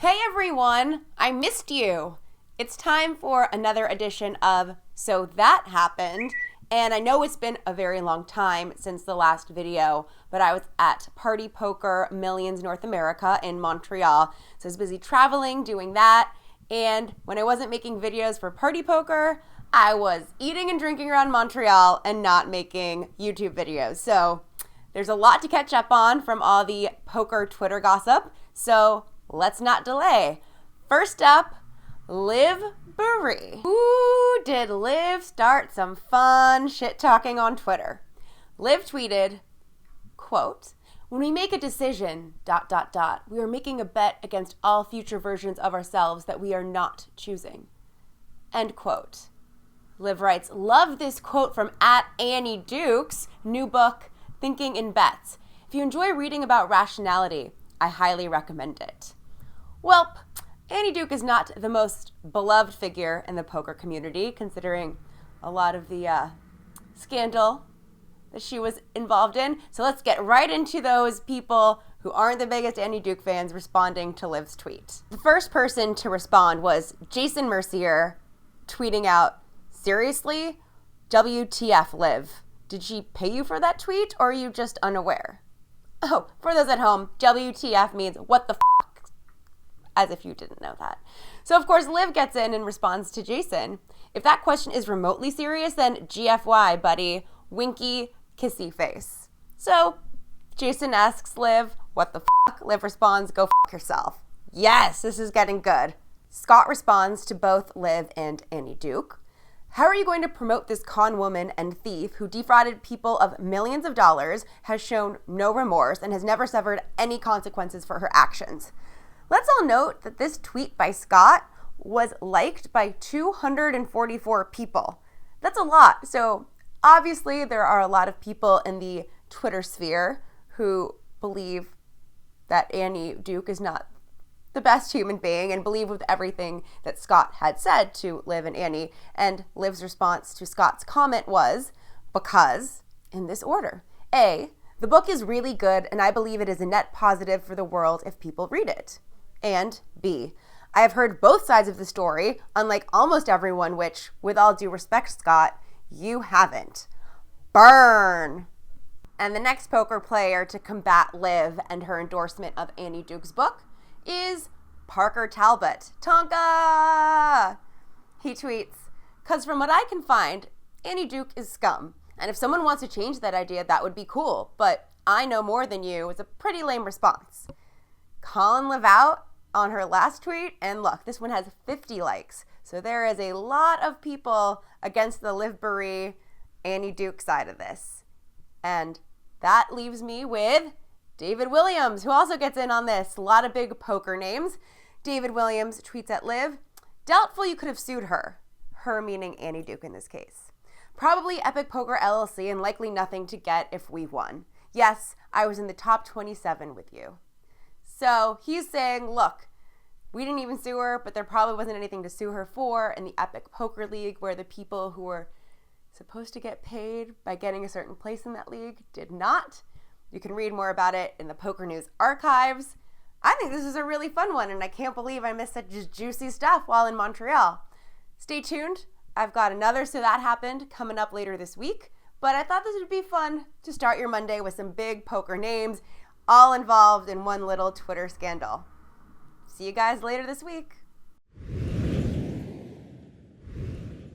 Hey everyone, I missed you. It's time for another edition of So That Happened, and I know it's been a very long time since the last video, but I was at Party Poker Millions North America in Montreal, so I was busy traveling, doing that, and when I wasn't making videos for Party Poker, I was eating and drinking around Montreal and not making YouTube videos. So there's a lot to catch up on from all the poker Twitter gossip, so let's not delay. First up, Liv Boeree. Ooh, did Liv start some fun shit talking on Twitter. Liv tweeted, quote, "When we make a decision, ... we are making a bet against all future versions of ourselves that we are not choosing." End quote. Liv writes, "Love this quote from @AnnieDukes, new book, Thinking in Bets. If you enjoy reading about rationality, I highly recommend it." Welp, Annie Duke is not the most beloved figure in the poker community, considering a lot of the scandal that she was involved in. So let's get right into those people who aren't the biggest Annie Duke fans responding to Liv's tweet. The first person to respond was Jason Mercier, tweeting out, "Seriously? WTF, Liv? Did she pay you for that tweet, or are you just unaware?" Oh, for those at home, WTF means what the f***, as if you didn't know that. So of course, Liv gets in and responds to Jason. "If that question is remotely serious, then GFY, buddy. Winky, kissy face." So Jason asks Liv, "What the f***?" Liv responds, "Go f*** yourself." Yes, this is getting good. Scott responds to both Liv and Annie Duke. "How are you going to promote this con woman and thief who defrauded people of millions of dollars, has shown no remorse, and has never suffered any consequences for her actions?" Let's all note that this tweet by Scott was liked by 244 people. That's a lot. So obviously there are a lot of people in the Twitter sphere who believe that Annie Duke is not the best human being and believe with everything that Scott had said to Liv and Annie. And Liv's response to Scott's comment was, because, in this order: A, the book is really good and I believe it is a net positive for the world if people read it. And B, I have heard both sides of the story, unlike almost everyone, which, with all due respect, Scott, you haven't. Burn! And the next poker player to combat Liv and her endorsement of Annie Duke's book is Parker Talbot. Tonka! He tweets, "'Cause from what I can find, Annie Duke is scum. And if someone wants to change that idea, that would be cool. But I know more than you" is a pretty lame response. Calling Liv out on her last tweet, and look, this one has 50 likes. So there is a lot of people against the Liv Boeree, Annie Duke side of this. And that leaves me with David Williams, who also gets in on this. A lot of big poker names. David Williams tweets at Liv, "Doubtful you could have sued her." Her meaning Annie Duke in this case. "Probably Epic Poker LLC and likely nothing to get if we won. Yes, I was in the top 27 with you." So he's saying, look, we didn't even sue her, but there probably wasn't anything to sue her for in the Epic Poker League, where the people who were supposed to get paid by getting a certain place in that league did not. You can read more about it in the PokerNews archives. I think this is a really fun one, and I can't believe I missed such juicy stuff while in Montreal. Stay tuned. I've got another So That Happened coming up later this week, but I thought this would be fun to start your Monday with some big poker names, all involved in one little Twitter scandal. See you guys later this week.